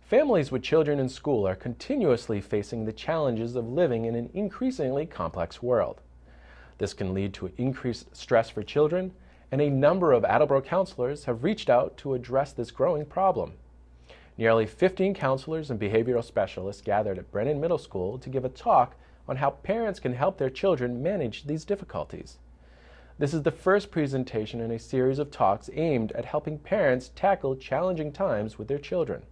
Families with children in school are continuously facing the challenges of living in an increasingly complex world. This can lead to increased stress for children, and a number of Attleboro counselors have reached out to address this growing problem. Nearly 15 counselors and behavioral specialists gathered at Brennan Middle School to give a talk on how parents can help their children manage these difficulties. This is the first presentation in a series of talks aimed at helping parents tackle challenging times with their children.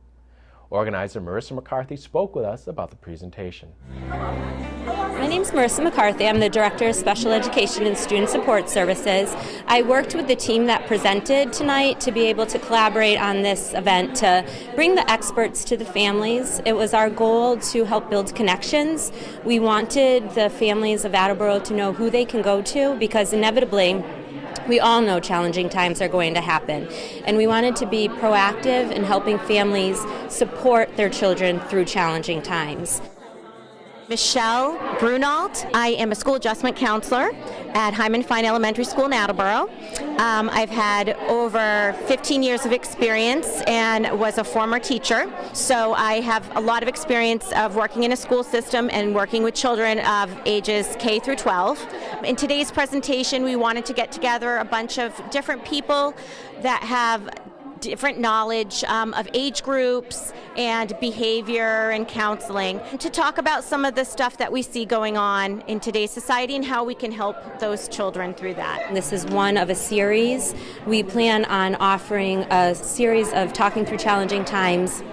Organizer Marisa McCarthy spoke with us about the presentation. My name is Marisa McCarthy. I'm the Director of Special Education and Student Support Services. I worked with the team that presented tonight to be able to collaborate on this event to bring the experts to the families. It was our goal to help build connections. We wanted the families of Attleboro to know who they can go to, because inevitably we all know challenging times are going to happen, and we wanted to be proactive in helping families support their children through challenging times. Michelle Brunault. I am a school adjustment counselor at Hyman Fine Elementary School in Attleboro. I've had over 15 years of experience and was a former teacher, so I have a lot of experience of working in a school system and working with children of ages K through 12. In today's presentation, we wanted to get together a bunch of different people that have different knowledge of age groups and behavior and counseling to talk about some of the stuff that we see going on in today's society and how we can help those children through that. This is one of a series. We plan on offering a series of talking through challenging times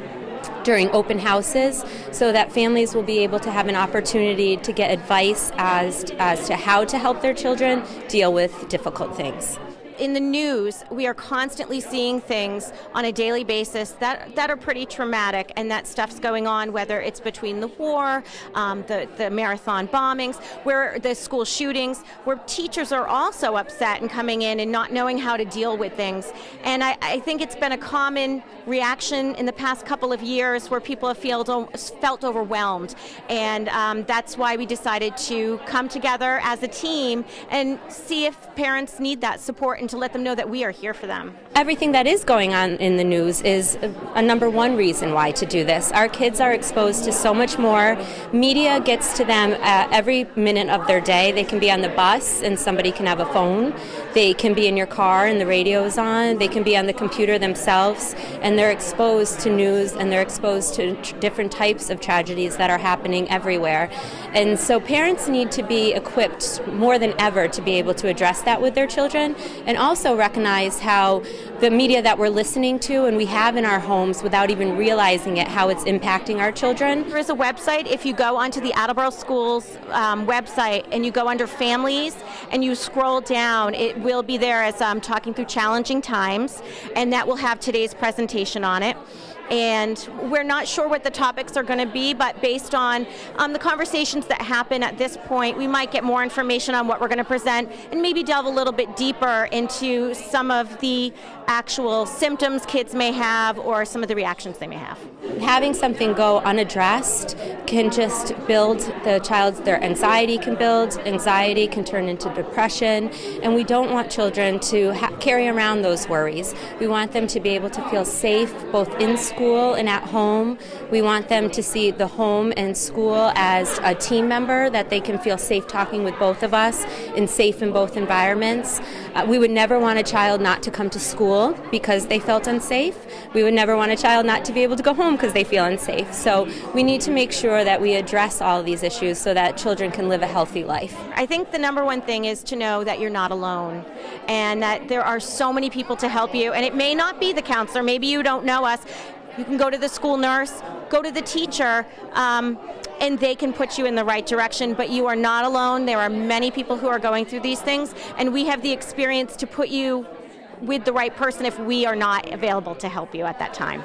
during open houses, so that families will be able to have an opportunity to get advice as to how to help their children deal with difficult things. In the news, we are constantly seeing things on a daily basis that are pretty traumatic, and that stuff's going on, whether it's between the war, the marathon bombings, where the school shootings, where teachers are also upset and coming in and not knowing how to deal with things. And I think it's been a common reaction in the past couple of years where people have felt overwhelmed, and that's why we decided to come together as a team and see if parents need that support and to let them know that we are here for them. Everything that is going on in the news is a number one reason why to do this. Our kids are exposed to so much more. Media gets to them every minute of their day. They can be on the bus and somebody can have a phone. They can be in your car and the radio is on. They can be on the computer themselves, and they're exposed to news, and they're exposed to different types of tragedies that are happening everywhere. And so parents need to be equipped more than ever to be able to address that with their children, and also recognize how the media that we're listening to and we have in our homes without even realizing it, how it's impacting our children. There is a website. If you go onto the Attleboro Schools website and you go under families and you scroll down, it will be there as talking through challenging times, and that will have today's presentation on it. And we're not sure what the topics are going to be, but based on the conversations that happen at this point, we might get more information on what we're going to present and maybe delve a little bit deeper into some of the actual symptoms kids may have or some of the reactions they may have. Having something go unaddressed can just build their anxiety can build, anxiety can turn into depression, and we don't want children to carry around those worries. We want them to be able to feel safe both in school and at home. We want them to see the home and school as a team member, that they can feel safe talking with both of us and safe in both environments. We would never want a child not to come to school because they felt unsafe. We would never want a child not to be able to go home because they feel unsafe. So we need to make sure that we address all of these issues so that children can live a healthy life. I think the number one thing is to know that you're not alone and that there are so many people to help you. And it may not be the counselor. Maybe you don't know us. You can go to the school nurse, go to the teacher, and they can put you in the right direction, but you are not alone. There are many people who are going through these things, and we have the experience to put you with the right person if we are not available to help you at that time.